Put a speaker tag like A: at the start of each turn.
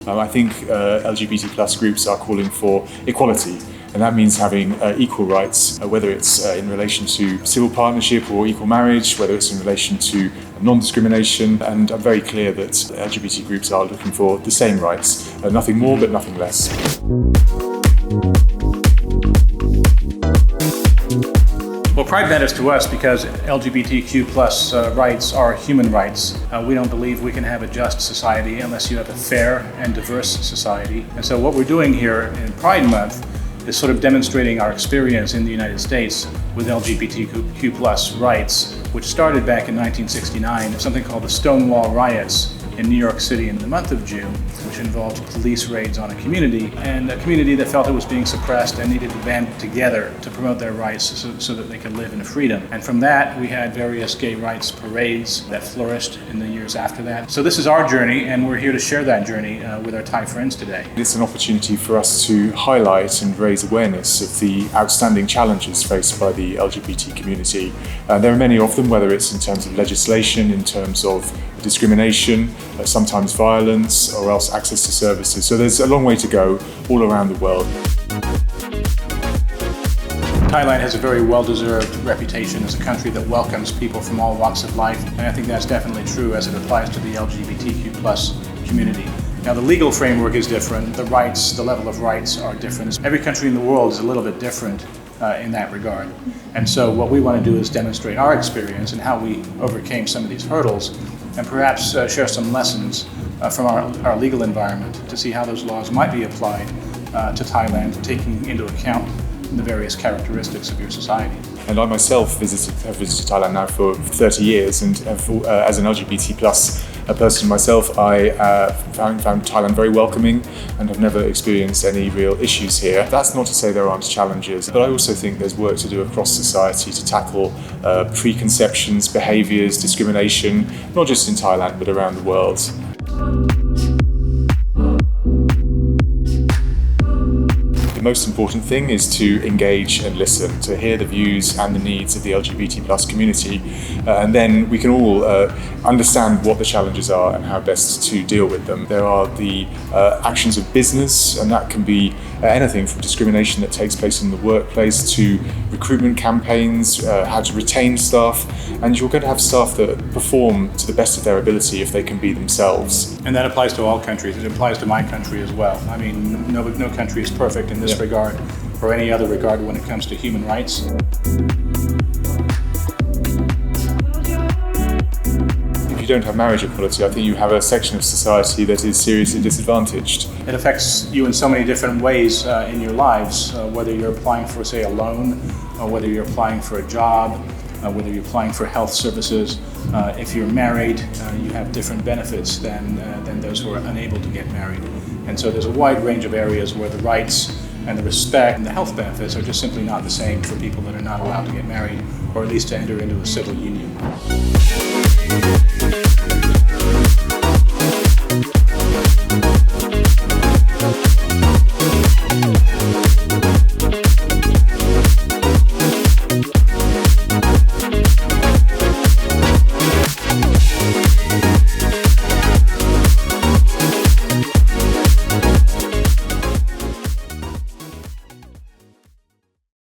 A: I think LGBT plus groups are calling for equality, and that means having equal rights, whether it's in relation to civil partnership or equal marriage, whether it's in relation to non-discrimination, and I'm very clear that LGBT groups are looking for the same rights, nothing more but nothing less.
B: Well, Pride matters to us because LGBTQ plus rights are human rights. We don't believe we can have a just society unless you have a fair and diverse society. And so what we're doing here in Pride Month is sort of demonstrating our experience in the United States with LGBTQ plus rights, which started back in 1969, something called the Stonewall Riots in New York City in the month of June, which involved police raids on a community, and a community that felt it was being suppressed and needed to band together to promote their rights so that they could live in freedom. And from that, we had various gay rights parades that flourished in the years after that. So this is our journey, and we're here to share that journey with our Thai friends today.
A: It's an opportunity for us to highlight and raise awareness of the outstanding challenges faced by the LGBT community. There are many of them, whether it's in terms of legislation, in terms of discrimination, sometimes violence, or else access to services. So there's a long way to go all around the world.
B: Thailand has a very well-deserved reputation as a country that welcomes people from all walks of life, and I think that's definitely true as it applies to the LGBTQ plus community. Now, the legal framework is different, the rights, the level of rights are different. Every country in the world is a little bit different in that regard. And so what we want to do is demonstrate our experience and how we overcame some of these hurdles, and perhaps share some lessons from our legal environment to see how those laws might be applied to Thailand, taking into account the various characteristics of your society.
A: And I myself have visited Thailand now for 30 years, and as an LGBT plus person myself, I found Thailand very welcoming and have never experienced any real issues here. That's not to say there aren't challenges, but I also think there's work to do across society to tackle preconceptions, behaviours, discrimination, not just in Thailand but around the world. The most important thing is to engage and listen, to hear the views and the needs of the LGBT plus community, and then we can all understand what the challenges are and how best to deal with them. There are the actions of business, and that can be anything from discrimination that takes place in the workplace to recruitment campaigns, how to retain staff, and you're going to have staff that perform to the best of their ability if they can be themselves.
B: And that applies to all countries. It applies to my country as well. I mean, no country is perfect in this regard or any other regard when it comes to human rights.
A: If you don't have marriage equality, I think you have a section of society that is seriously disadvantaged.
B: It affects you in so many different ways in your lives, whether you're applying for, say, a loan, or whether you're applying for a job, whether you're applying for health services. If you're married, you have different benefits than those who are unable to get married. And so there's a wide range of areas where the rights and the respect and the health benefits are just simply not the same for people that are not allowed to get married, or at least to enter into a civil union.